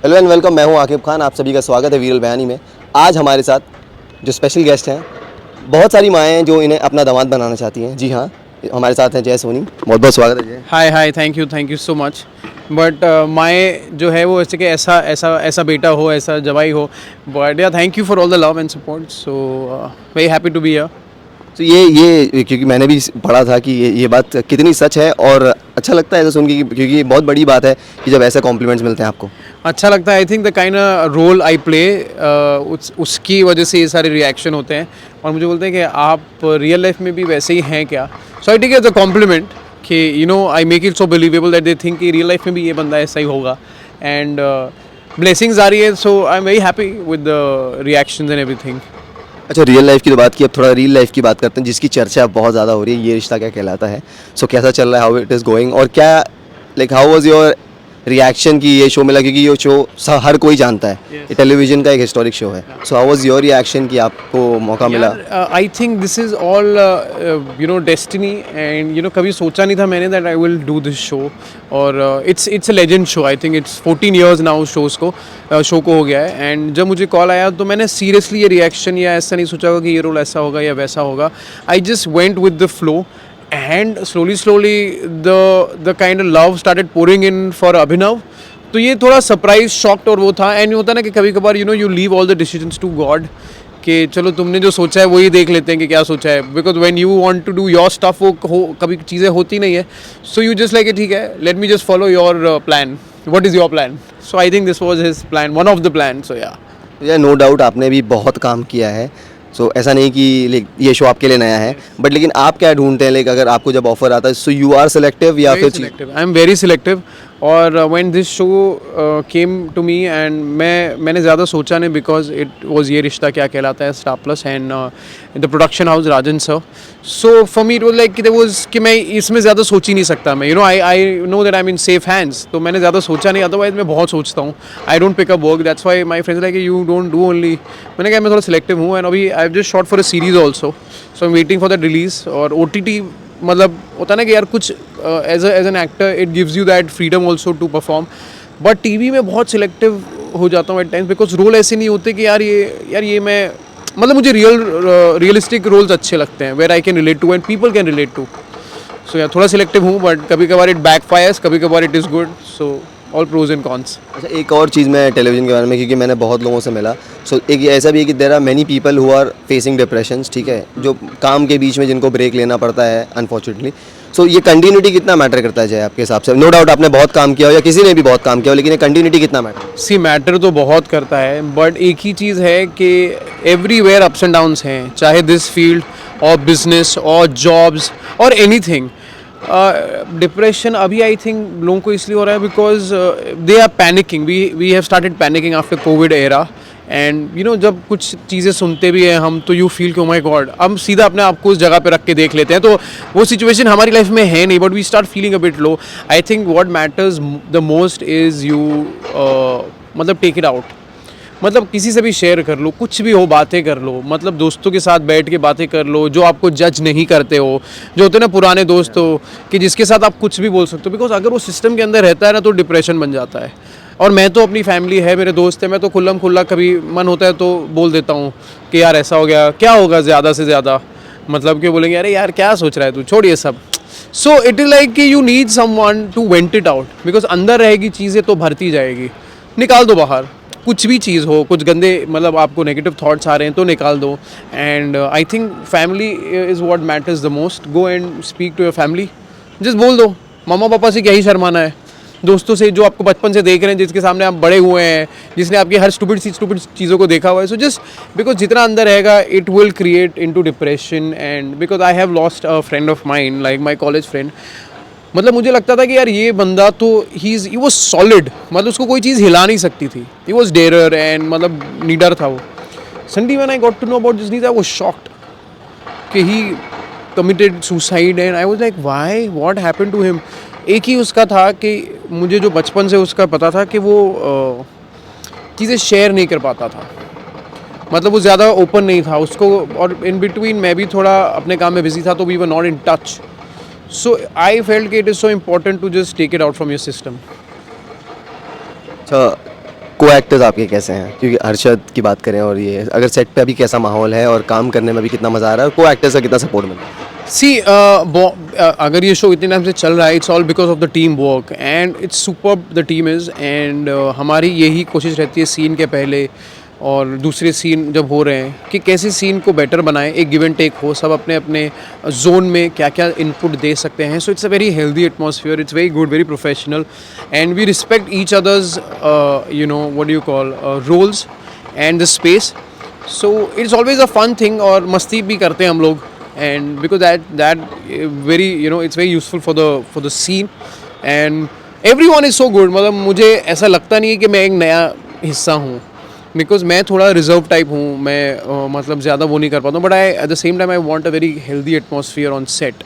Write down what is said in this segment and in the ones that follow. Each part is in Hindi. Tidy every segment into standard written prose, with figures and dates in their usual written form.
हेलो एंड वेलकम, मैं हूं आकिब खान। आप सभी का स्वागत है वीरल बयानी में। आज हमारे साथ जो स्पेशल गेस्ट हैं, बहुत सारी माएँ हैं जो इन्हें अपना दामाद बनाना चाहती हैं। जी हाँ, हमारे साथ हैं जय सोनी। बहुत बहुत स्वागत है जय। Hi thank you so much. But माए जो है वो ऐसे कि ऐसा ऐसा ऐसा बेटा हो, ऐसा जवाई हो। But yeah thank you for all the love and support, so very happy to be here. तो ये क्योंकि मैंने भी पढ़ा था कि ये बात कितनी सच है, और अच्छा लगता है ऐसा सुन के क्योंकि ये बहुत बड़ी बात है कि जब ऐसे कॉम्प्लीमेंट्स मिलते हैं आपको। अच्छा लगता है। I think the kind role I play, उसकी वजह से ये सारे रिएक्शन होते हैं। और मुझे बोलते हैं कि आप रियल लाइफ में भी वैसे ही हैं क्या। So I take it as a compliment कि you know I make it so believable that they think कि रियल लाइफ में भी ये बंदा ऐसा ही होगा। एंड ब्लेसिंग्स आ रही है, so I am very happy with the reactions and everything. अच्छा, रियल लाइफ की तो बात की, अब थोड़ा रियल लाइफ की बात करते हैं जिसकी चर्चा बहुत ज़्यादा हो रही है। ये रिश्ता क्या कहलाता है। सो कैसा चल रहा है, हाउ इट इज़ गोइंग, और क्या like how was your reaction कि ये शो मिला, क्योंकि ये शो हर कोई जानता है। ये टेलीविजन का एक हिस्टोरिक शो है। So how was your reaction कि आपको मौका मिला। I think this is all you know destiny, and you know कभी सोचा नहीं था मैंने that I will do this show. और it's a legend show. I think it's 14 years now show को हो गया है। एंड जब मुझे कॉल आया तो मैंने सीरियसली ये रिएक्शन या ऐसा नहीं सोचा होगा कि ये रोल ऐसा होगा या वैसा होगा। I just went with the flow, and slowly the kind of love started pouring in for Abhinav. तो ये थोड़ा सरप्राइज शॉक्ड और वो था। एंड होता ना कि कभी कभार you know you leave all the decisions to God, कि चलो तुमने जो सोचा है वही देख लेते हैं कि क्या सोचा है। Because when you want to do your stuff वो कभी चीज़ें होती नहीं है। सो यू जस्ट लाइक ठीक है, let me just follow your plan. What is your plan? So I think this was his plan, one of the plan. So yeah no doubt आपने भी बहुत काम किया है। सो ऐसा नहीं कि ये शो आपके लिए नया है, बट लेकिन आप क्या ढूंढते हैं, लाइक अगर आपको जब ऑफर आता है सो यू आर सिलेक्टिव या फिर आई एम वेरी सिलेक्टिव। और when this show came to me, and मैंने ज़्यादा सोचा नहीं, बिकॉज इट वाज ये रिश्ता क्या कहलाता है, star plus and the production house Rajan sir. So for me it was like कि मैं इसमें ज़्यादा सोच ही नहीं सकता। मैं you know I know that I am in safe hands. तो मैंने ज़्यादा सोचा नहीं, अदरवाइज मैं बहुत सोचता हूँ। I don't pick up work, that's why my friends like you don't do only. मैंने कहा मैं थोड़ा सिलेक्टिव हूँ। एंड अभी I have just shot for a series also, so I am waiting for the release. और OTT मतलब होता है ना कि यार कुछ as an actor it gives you that freedom also to perform. But TV में बहुत सिलेक्टिव हो जाता हूँ एट टाइम्स, बिकॉज रोल ऐसे नहीं होते कि यार ये मैं मतलब मुझे रियलिस्टिक रोल्स अच्छे लगते हैं, where I can relate to and people can relate to. So यार थोड़ा सिलेक्टिव हूँ, बट कभी कभार इट बैकफायर्स, कभी कभार it is good. So all pros and cons. अच्छा, एक और चीज़ मैं टेलीविज़न के बारे में, क्योंकि मैंने बहुत लोगों से मिला। सो एक ये ऐसा भी है कि there are many people who are facing depressions, ठीक है, जो काम के बीच में जिनको ब्रेक लेना पड़ता है अनफॉर्चुनेटली। सो ये कंटिन्यूटी कितना मैटर करता है जय आपके हिसाब से? नो डाउट आपने बहुत काम किया हो या किसी ने भी बहुत काम किया हो, लेकिन ये कंटिन्यूटी कितना मैटर? सी मैटर तो बहुत करता है, बट एक ही चीज़ है कि एवरीवेयर अप्स एंड डाउन्स हैं, चाहे दिस फील्ड और बिजनेस और जॉब्स और एनीथिंग। डिप्रेशन अभी आई थिंक लोगों को इसलिए हो रहा है because they are panicking. We have started panicking after COVID era. And you know जब कुछ चीज़ें सुनते भी हैं हम, तो यू फील कि ओ माय गॉड, हम सीधा अपने आप को उस जगह पे रख के देख लेते हैं। तो वो सिचुएशन हमारी लाइफ में है नहीं, but we start feeling a bit low. I think what matters the most is you मतलब टेक इट आउट। मतलब किसी से भी शेयर कर लो, कुछ भी हो, बातें कर लो। मतलब दोस्तों के साथ बैठ के बातें कर लो जो आपको जज नहीं करते हो, जो होते हैं ना पुराने दोस्त हो, कि जिसके साथ आप कुछ भी बोल सकते हो। बिकॉज अगर वो सिस्टम के अंदर रहता है ना, तो डिप्रेशन बन जाता है। और मैं तो अपनी फैमिली है, मेरे दोस्त हैं, मैं तो खुल्लम खुल्ला कभी मन होता है तो बोल देता हूँ कि यार ऐसा हो गया, क्या होगा ज़्यादा से ज़्यादा। मतलब कि बोलेंगे अरे यार क्या सोच रहा है तू, छोड़ ये सब। सो इट इज़ लाइक कि you need someone to vent it out, because अंदर रहेगी चीज़ें तो भरती जाएगी। निकाल दो बाहर, कुछ भी चीज़ हो, कुछ गंदे मतलब आपको नेगेटिव थॉट्स आ रहे हैं तो निकाल दो। And I think family is what matters the most. Go and speak to your family, just बोल दो। मम्मा पापा से क्या ही शर्माना है, दोस्तों से जो आपको बचपन से देख रहे हैं, जिसके सामने आप बड़े हुए हैं, जिसने आपकी हर स्टूपिड चीज़ों को देखा हुआ है। सो जस्ट बिकॉज जितना अंदर रहेगा it will create into depression. And because I have lost a friend of mind, like my college friend. मतलब मुझे लगता था कि यार ये बंदा तो ही वॉज सॉलिड, मतलब उसको कोई चीज़ हिला नहीं सकती थी। ही वॉज डेरर एंड मतलब नीडर था वो। Suddenly when I got to know about this news, I was shocked कि he committed suicide. And I was like why, what happened to him. एक ही उसका था कि मुझे जो बचपन से उसका पता था कि वो चीज़ें शेयर नहीं कर पाता था। मतलब वो ज़्यादा ओपन नहीं था उसको, और इन बिटवीन मैं भी थोड़ा अपने काम में बिजी था, तो we were not in touch. So I felt it is so important to just take it out from your system. अच्छा, को एक्टर्स आपके कैसे हैं, क्योंकि हर्षद की बात करें और ये अगर सेट पे अभी कैसा माहौल है और काम करने में भी कितना मज़ा आ रहा है, को एक्टर्स का कितना सपोर्ट मिल रहा है? सी अगर ये शो इतने टाइम से चल रहा है, it's all because of the team work and it's super the team is and हमारी यही कोशिश रहती है सीन के पहले और दूसरे सीन जब हो रहे हैं कि कैसे सीन को बेटर बनाएं, एक गिव एंड टेक हो, सब अपने अपने जोन में क्या क्या इनपुट दे सकते हैं. So it's a very healthy atmosphere, it's very good, very professional and we respect each others you know what do you call roles and the space. So it's always a fun thing और मस्ती भी करते हैं हम लोग and because that very you know it's very useful for the scene and everyone is so good. मतलब मुझे ऐसा लगता नहीं है कि मैं एक नया हिस्सा हूँ बिकॉज मैं थोड़ा रिजर्व टाइप हूँ, मैं मतलब ज़्यादा वो नहीं कर पाता हूँ, but I at the same time I want a very healthy atmosphere on set.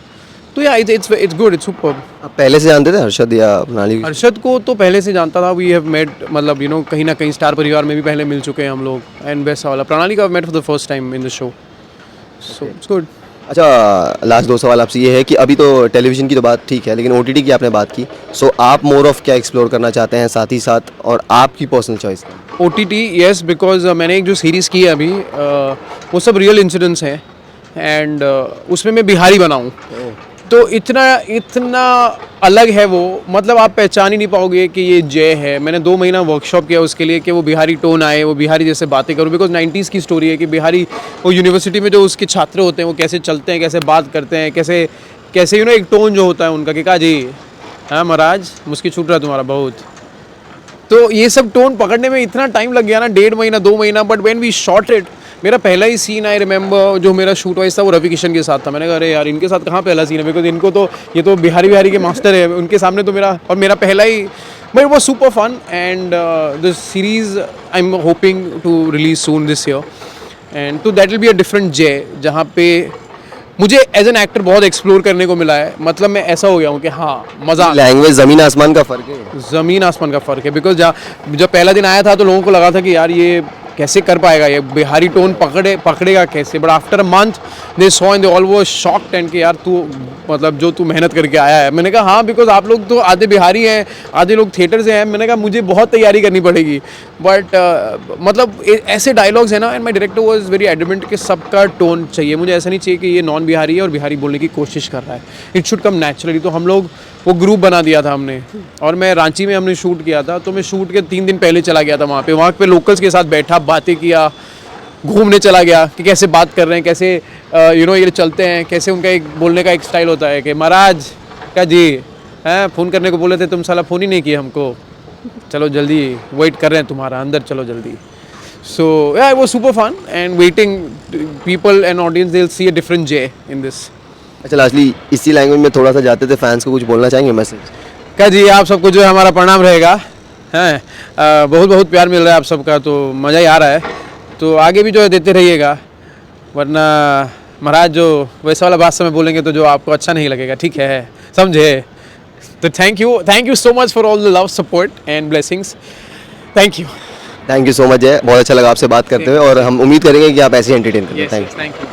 तो या इट्स गुड, इट्स सुपर. आप पहले से जानते थे हर्षद या प्रणाली? हर्षद को तो पहले से जानता था, वी हैव मेट मतलब यू नो कहीं ना कहीं स्टार परिवार में भी पहले मिल चुके हैं हम लोग एंड वैसा वाला. प्रणाली का met for the first time in the show, so it's good. अच्छा, लास्ट दो सवाल आपसे ये है कि अभी तो टेलीविज़न की तो बात ठीक है, लेकिन OTT की आपने बात की, सो आप मोर ऑफ क्या एक्सप्लोर करना चाहते हैं साथ ही साथ, और आपकी personal choice? OTT yes, because मैंने एक जो सीरीज़ की है अभी वो सब रियल इंसिडेंट्स हैं एंड उसमें मैं बिहारी बनाऊँ, तो इतना अलग है वो, मतलब आप पहचान ही नहीं पाओगे कि ये जय है. मैंने 2 महीना वर्कशॉप किया उसके लिए कि वो बिहारी टोन आए, वो बिहारी जैसे बातें करूँ, बिकॉज 90s की स्टोरी है कि बिहारी वो यूनिवर्सिटी में जो उसके छात्र होते हैं वो कैसे चलते हैं, कैसे बात करते हैं, कैसे यू नो एक टोन जो होता है उनका कि का जी हाँ महाराज मुस्की छूट रहा है तुम्हारा बहुत. तो ये सब टोन पकड़ने में इतना टाइम लग गया ना, 1.5 महीना 2 महीना. But when we shot it, मेरा पहला ही सीन आई रिमेंबर जो मेरा शूट वाइज था वो रवि किशन के साथ था. मैंने कहा अरे यार इनके साथ कहाँ पहला सीन है, बिकॉज इनको तो ये तो बिहारी के मास्टर है, उनके सामने तो मेरा पहला ही. But it was super fun and the series I am hoping to release soon this year and तो that will be a different jay, जहाँ पे मुझे एज एन एक्टर बहुत एक्सप्लोर करने को मिला है. मतलब मैं ऐसा हो गया हूँ कि हाँ मज़ा. लैंग्वेज ज़मीन आसमान का फ़र्क है. ज़मीन आसमान का फ़र्क है, बिकॉज जब पहला दिन आया था तो लोगों को लगा था कि यार ये कैसे कर पाएगा, ये बिहारी टोन पकड़ेगा कैसे. But after a month they saw and they all were shocked and कि यार तू मतलब जो तू मेहनत करके आया है. मैंने कहा हाँ, बिकॉज आप लोग तो आधे बिहारी हैं, आधे लोग थिएटर से हैं. मैंने कहा मुझे बहुत तैयारी करनी पड़ेगी. बट मतलब ऐसे डायलॉग्स हैं ना, and my director was very adamant कि सबका टोन चाहिए. मुझे ऐसा नहीं चाहिए कि ये नॉन बिहारी है और बिहारी बोलने की कोशिश कर रहा है. It should come naturally. तो हम लोग वो ग्रुप बना दिया था हमने, और मैं रांची में हमने शूट किया था, तो मैं शूट के 3 दिन पहले चला गया था वहाँ पे लोकल्स के साथ बैठा, बातें किया, घूमने चला गया कि कैसे बात कर रहे हैं, कैसे यू नो ये चलते हैं, कैसे उनका एक बोलने का एक स्टाइल होता है कि महाराज का जी हैं फ़ोन करने को बोले थे, तुम साला फ़ोन ही नहीं किए हमको, चलो जल्दी वेट कर रहे हैं तुम्हारा, अंदर चलो जल्दी. सो yeah, it was super fun and waiting people and audience they'll see a different Jay in this. अच्छा, लास्टली इसी लैंग्वेज में थोड़ा सा जाते थे, फैंस को कुछ बोलना चाहेंगे मैसेज? क्या जी, आप सबको जो है हमारा प्रणाम रहेगा हैं, बहुत बहुत प्यार मिल रहा है आप सबका, तो मज़ा ही आ रहा है. तो आगे भी जो है देते रहिएगा, वरना महाराज जो वैसा वाला बात समय बोलेंगे तो जो आपको अच्छा नहीं लगेगा, ठीक है, समझे. तो thank you so much for all the love, support and blessings. Thank you so much जय, बहुत अच्छा लगा आपसे बात करते हुए, और हम उम्मीद करेंगे कि आप ऐसे एंटरटेन करें. Thank you.